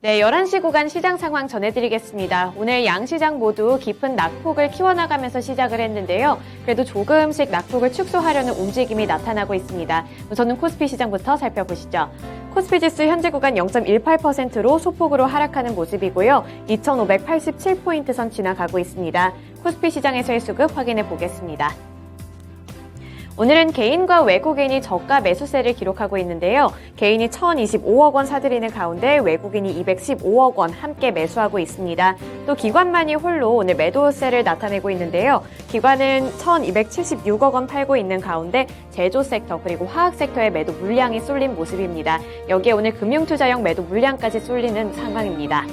네, 11시 구간 시장 상황 전해드리겠습니다. 오늘 양시장 모두 깊은 낙폭을 키워나가면서 시작을 했는데요. 그래도 조금씩 낙폭을 축소하려는 움직임이 나타나고 있습니다. 우선은 코스피 시장부터 살펴보시죠. 코스피 지수 현재 구간 0.18%로 소폭으로 하락하는 모습이고요. 2,587포인트 선 지나가고 있습니다. 코스피 시장에서의 수급 확인해 보겠습니다. 오늘은 개인과 외국인이 저가 매수세를 기록하고 있는데요. 개인이 1,025억 원 사들이는 가운데 외국인이 215억 원 함께 매수하고 있습니다. 또 기관만이 홀로 오늘 매도세를 나타내고 있는데요. 기관은 1,276억 원 팔고 있는 가운데 제조 섹터 그리고 화학 섹터의 매도 물량이 쏠린 모습입니다. 여기에 오늘 금융투자형 매도 물량까지 쏠리는 상황입니다.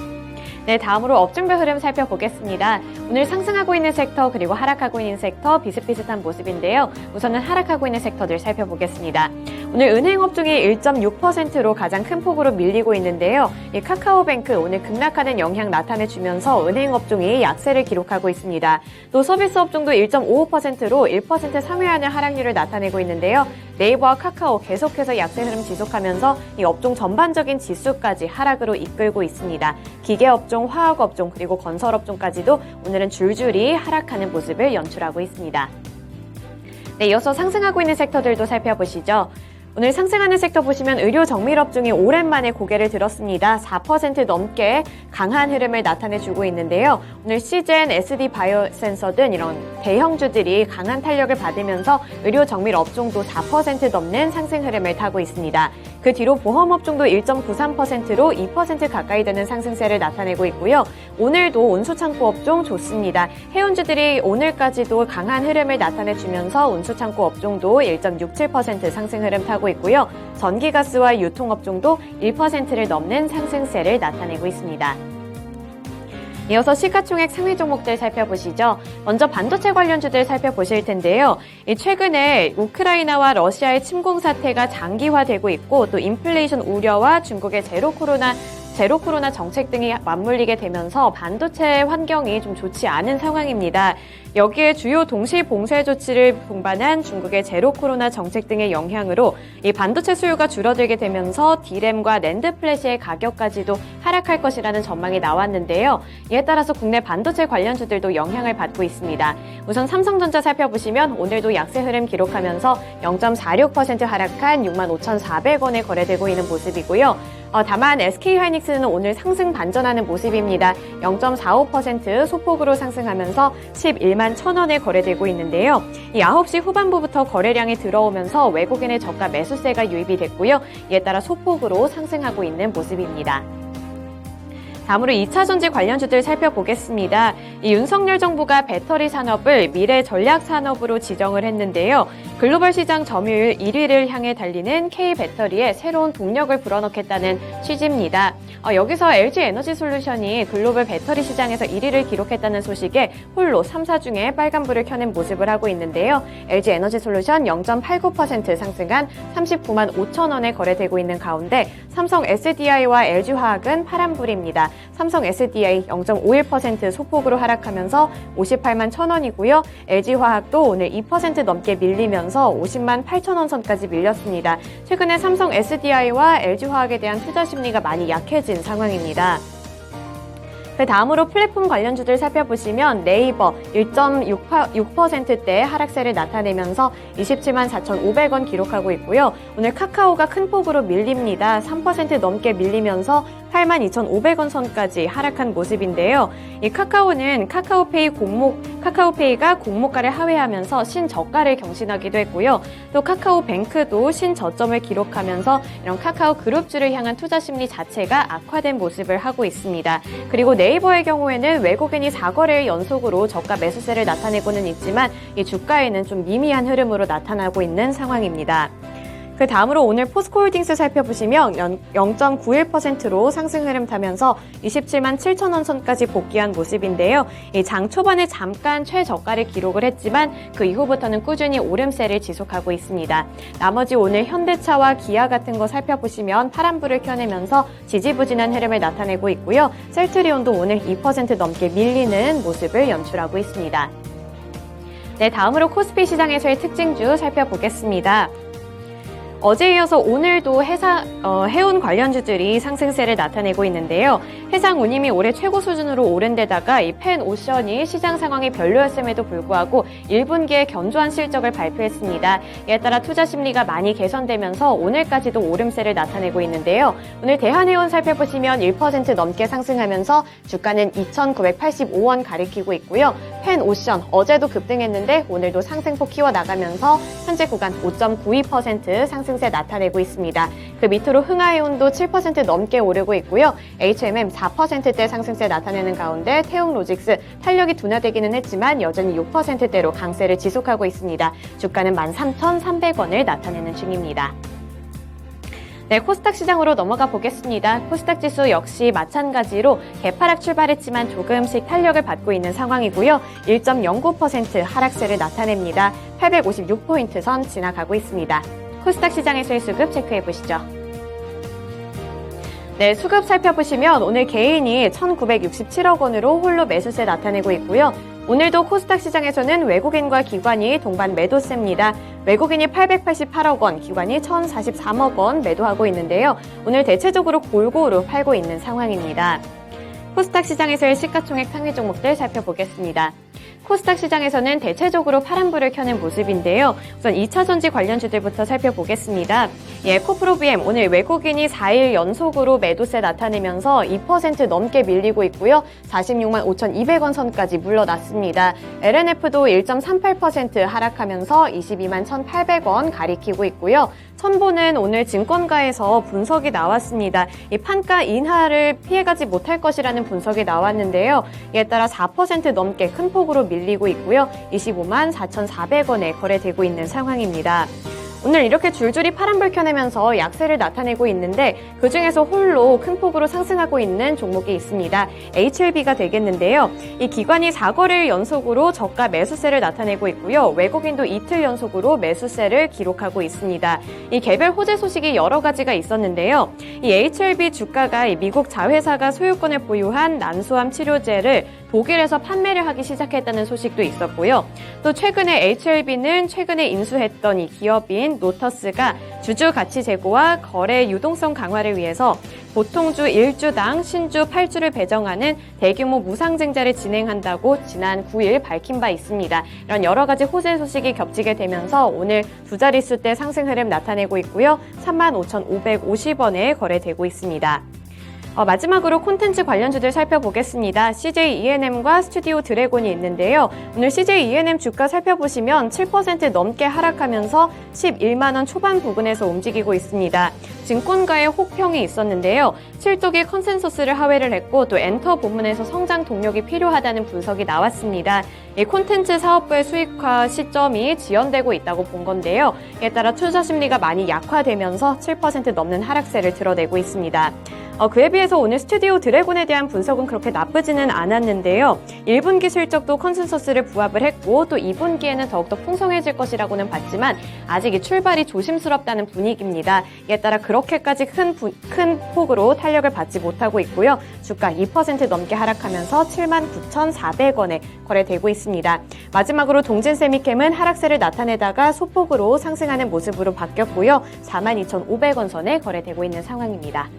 네, 다음으로 업종별 흐름 살펴보겠습니다. 오늘 상승하고 있는 섹터 그리고 하락하고 있는 섹터 비슷비슷한 모습인데요. 우선은 하락하고 있는 섹터들 살펴보겠습니다. 오늘 은행 업종이 1.6%로 가장 큰 폭으로 밀리고 있는데요. 이 카카오뱅크 오늘 급락하는 영향 나타내주면서 은행 업종이 약세를 기록하고 있습니다. 또 서비스 업종도 1.55%로 1% 상회하는 하락률을 나타내고 있는데요. 네이버와 카카오 계속해서 약세 흐름 지속하면서 이 업종 전반적인 지수까지 하락으로 이끌고 있습니다. 기계업종, 화학업종, 그리고 건설업종까지도 오늘은 줄줄이 하락하는 모습을 연출하고 있습니다. 네, 이어서 상승하고 있는 섹터들도 살펴보시죠. 오늘 상승하는 섹터 보시면 의료 정밀업종이 오랜만에 고개를 들었습니다. 4% 넘게 강한 흐름을 나타내주고 있는데요. 오늘 시젠, SD 바이오센서 등 이런 대형주들이 강한 탄력을 받으면서 의료 정밀업종도 4% 넘는 상승 흐름을 타고 있습니다. 그 뒤로 보험업종도 1.93%로 2% 가까이 되는 상승세를 나타내고 있고요. 오늘도 운수창고업종 좋습니다. 해운주들이 오늘까지도 강한 흐름을 나타내주면서 운수창고 업종도 1.67% 상승 흐름 타고 있고요. 전기가스와 유통업종도 1%를 넘는 상승세를 나타내고 있습니다. 이어서 시가총액 상위 종목들 살펴보시죠. 먼저 반도체 관련주들 살펴보실 텐데요. 최근에 우크라이나와 러시아의 침공 사태가 장기화되고 있고 또 인플레이션 우려와 중국의 제로 코로나 정책 등이 맞물리게 되면서 반도체 환경이 좀 좋지 않은 상황입니다. 여기에 주요 동시 봉쇄 조치를 동반한 중국의 제로 코로나 정책 등의 영향으로 이 반도체 수요가 줄어들게 되면서 D램과 낸드 플래시의 가격까지도 하락할 것이라는 전망이 나왔는데요. 이에 따라서 국내 반도체 관련주들도 영향을 받고 있습니다. 우선 삼성전자 살펴보시면 오늘도 약세 흐름 기록하면서 0.46% 하락한 65,400원에 거래되고 있는 모습이고요. 다만 SK하이닉스는 오늘 상승 반전하는 모습입니다. 0.45% 소폭으로 상승하면서 11만 1,000원에 거래되고 있는데요. 이 9시 후반부부터 거래량이 들어오면서 외국인의 저가 매수세가 유입이 됐고요. 이에 따라 소폭으로 상승하고 있는 모습입니다. 다음으로 2차전지 관련주들 살펴보겠습니다. 이 윤석열 정부가 배터리 산업을 미래 전략 산업으로 지정을 했는데요. 글로벌 시장 점유율 1위를 향해 달리는 K배터리에 새로운 동력을 불어넣겠다는 취지입니다. 여기서 LG에너지솔루션이 글로벌 배터리 시장에서 1위를 기록했다는 소식에 홀로 3사 중에 빨간불을 켜는 모습을 하고 있는데요. LG에너지솔루션 0.89% 상승한 39만 5천 원에 거래되고 있는 가운데 삼성 SDI와 LG화학은 파란불입니다. 삼성 SDI 0.51% 소폭으로 하락하면서 58만 1,000원이고요. LG화학도 오늘 2% 넘게 밀리면서 50만 8천 원 선까지 밀렸습니다. 최근에 삼성 SDI와 LG화학에 대한 투자 심리가 많이 약해진 상황입니다. 그 다음으로 플랫폼 관련주들 살펴보시면 네이버 1.6%대 하락세를 나타내면서 27만 4,500원 기록하고 있고요. 오늘 카카오가 큰 폭으로 밀립니다. 3% 넘게 밀리면서 8만 2,500원 선까지 하락한 모습인데요. 이 카카오는 카카오페이가 공모가를 하회하면서 신저가를 경신하기도 했고요. 또 카카오뱅크도 신저점을 기록하면서 이런 카카오 그룹주를 향한 투자 심리 자체가 악화된 모습을 하고 있습니다. 그리고 네이버의 경우에는 외국인이 4거래일 연속으로 저가 매수세를 나타내고는 있지만 이 주가에는 좀 미미한 흐름으로 나타나고 있는 상황입니다. 그 다음으로 오늘 포스코홀딩스 살펴보시면 0.91%로 상승 흐름 타면서 27만 7천 원 선까지 복귀한 모습인데요. 이 장 초반에 잠깐 최저가를 기록을 했지만 그 이후부터는 꾸준히 오름세를 지속하고 있습니다. 나머지 오늘 현대차와 기아 같은 거 살펴보시면 파란불을 켜내면서 지지부진한 흐름을 나타내고 있고요. 셀트리온도 오늘 2% 넘게 밀리는 모습을 연출하고 있습니다. 네, 다음으로 코스피 시장에서의 특징주 살펴보겠습니다. 어제에 이어서 오늘도 해운 관련주들이 상승세를 나타내고 있는데요. 해상 운임이 올해 최고 수준으로 오른 데다가 이 펜오션이 시장 상황이 별로였음에도 불구하고 1분기에 견조한 실적을 발표했습니다. 이에 따라 투자 심리가 많이 개선되면서 오늘까지도 오름세를 나타내고 있는데요. 오늘 대한해운 살펴보시면 1% 넘게 상승하면서 주가는 2,985원 가리키고 있고요. 펜오션 어제도 급등했는데 오늘도 상승폭 키워나가면서 현재 구간 5.92% 상승세 나타내고 있습니다. 그 밑으로 흥하해운도 7% 넘게 오르고 있고요. HMM 4%대 상승세 나타내는 가운데 태웅로직스 탄력이 둔화되기는 했지만 여전히 6%대로 강세를 지속하고 있습니다. 주가는 13,300원을 나타내는 중입니다. 네, 코스닥 시장으로 넘어가 보겠습니다. 코스닥 지수 역시 마찬가지로 개파락 출발했지만 조금씩 탄력을 받고 있는 상황이고요. 1.09% 하락세를 나타냅니다. 856포인트 선 지나가고 있습니다. 코스닥 시장에서의 수급 체크해 보시죠. 네, 수급 살펴보시면 오늘 개인이 1,967억 원으로 홀로 매수세 나타내고 있고요. 오늘도 코스닥 시장에서는 외국인과 기관이 동반 매도세입니다. 외국인이 888억 원, 기관이 1,043억 원 매도하고 있는데요. 오늘 대체적으로 골고루 팔고 있는 상황입니다. 코스닥 시장에서의 시가총액 상위 종목들 살펴보겠습니다. 코스닥 시장에서는 대체적으로 파란불을 켜는 모습인데요. 우선 2차전지 관련주들부터 살펴보겠습니다. 코프로비엠 오늘 외국인이 4일 연속으로 매도세 나타내면서 2% 넘게 밀리고 있고요. 46만 5,200원 선까지 물러났습니다. LNF도 1.38% 하락하면서 22만 1,800원 가리키고 있고요. 첨보는 오늘 증권가에서 분석이 나왔습니다. 이 판가 인하를 피해가지 못할 것이라는 분석이 나왔는데요. 이에 따라 4% 넘게 큰 폭으로 밀리고 있고요. 25만 4,400원에 거래되고 있는 상황입니다. 오늘 이렇게 줄줄이 파란불 켜내면서 약세를 나타내고 있는데 그중에서 홀로 큰 폭으로 상승하고 있는 종목이 있습니다. HLB가 되겠는데요. 이 기관이 4거래일 연속으로 저가 매수세를 나타내고 있고요. 외국인도 이틀 연속으로 매수세를 기록하고 있습니다. 이 개별 호재 소식이 여러 가지가 있었는데요. 이 HLB 주가가 미국 자회사가 소유권을 보유한 난소암 치료제를 독일에서 판매를 하기 시작했다는 소식도 있었고요. 또 최근에 HLB는 최근에 인수했던 이 기업인 노터스가 주주 가치 제고와 거래 유동성 강화를 위해서 보통주 1주당 신주 8주를 배정하는 대규모 무상증자를 진행한다고 지난 9일 밝힌 바 있습니다. 이런 여러 가지 호재 소식이 겹치게 되면서 오늘 두 자릿수대 상승 흐름 나타내고 있고요. 35,550원에 거래되고 있습니다. 마지막으로 콘텐츠 관련주들 살펴보겠습니다. CJ ENM과 스튜디오 드래곤이 있는데요. 오늘 CJ ENM 주가 살펴보시면 7% 넘게 하락하면서 11만 원 초반 부근에서 움직이고 있습니다. 증권가의 혹평이 있었는데요. 실적이 컨센서스를 하회를 했고 또 엔터 본문에서 성장 동력이 필요하다는 분석이 나왔습니다. 이 콘텐츠 사업부의 수익화 시점이 지연되고 있다고 본 건데요. 이에 따라 투자 심리가 많이 약화되면서 7% 넘는 하락세를 드러내고 있습니다. 그에 비해서 오늘 스튜디오 드래곤에 대한 분석은 그렇게 나쁘지는 않았는데요. 1분기 실적도 컨센서스를 부합을 했고 또 2분기에는 더욱더 풍성해질 것이라고는 봤지만 아직 이 출발이 조심스럽다는 분위기입니다. 이에 따라 그렇게까지 큰 폭으로 탄력을 받지 못하고 있고요. 주가 2% 넘게 하락하면서 79,400원에 거래되고 있습니다. 마지막으로 동진세미캠은 하락세를 나타내다가 소폭으로 상승하는 모습으로 바뀌었고요. 42,500원 선에 거래되고 있는 상황입니다.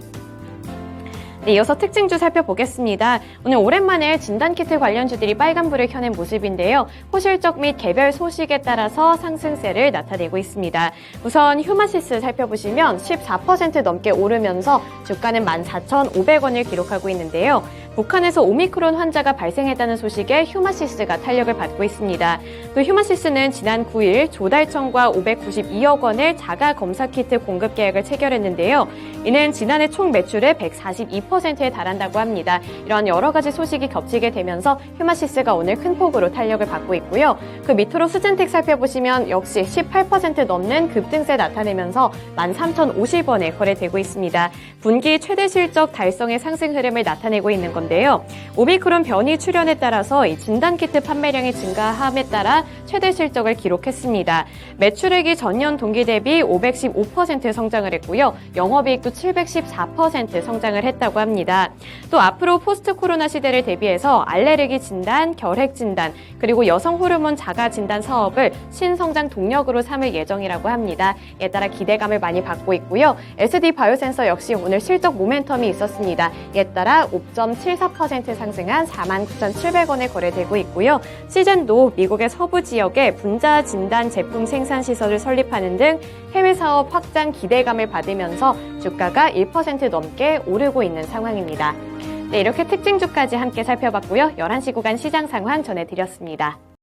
네, 이어서 특징주 살펴보겠습니다. 오늘 오랜만에 진단키트 관련주들이 빨간불을 켜낸 모습인데요. 호실적 및 개별 소식에 따라서 상승세를 나타내고 있습니다. 우선 휴마시스 살펴보시면 14% 넘게 오르면서 주가는 14,500원을 기록하고 있는데요. 북한에서 오미크론 환자가 발생했다는 소식에 휴마시스가 탄력을 받고 있습니다. 또 휴마시스는 지난 9일 조달청과 592억 원을 자가 검사 키트 공급 계약을 체결했는데요. 이는 지난해 총 매출의 142%에 달한다고 합니다. 이런 여러 가지 소식이 겹치게 되면서 휴마시스가 오늘 큰 폭으로 탄력을 받고 있고요. 그 밑으로 수젠텍 살펴보시면 역시 18% 넘는 급등세 나타내면서 13,050원에 거래되고 있습니다. 분기 최대 실적 달성의 상승 흐름을 나타내고 있는 건데 있는데요. 오미크론 변이 출현에 따라서 이 진단키트 판매량이 증가함에 따라 최대 실적을 기록했습니다. 매출액이 전년 동기 대비 515% 성장을 했고요. 영업이익도 714% 성장을 했다고 합니다. 또 앞으로 포스트 코로나 시대를 대비해서 알레르기 진단, 결핵 진단, 그리고 여성 호르몬 자가 진단 사업을 신성장 동력으로 삼을 예정이라고 합니다. 이에 따라 기대감을 많이 받고 있고요. SD 바이오센서 역시 오늘 실적 모멘텀이 있었습니다. 이에 따라 5.74% 상승한 49,700원에 거래되고 있고요. 시즌도 미국의 서부 지역에 분자 진단 제품 생산 시설을 설립하는 등 해외 사업 확장 기대감을 받으면서 주가가 1% 넘게 오르고 있는 상황입니다. 네, 이렇게 특징주까지 함께 살펴봤고요. 11시 구간 시장 상황 전해드렸습니다.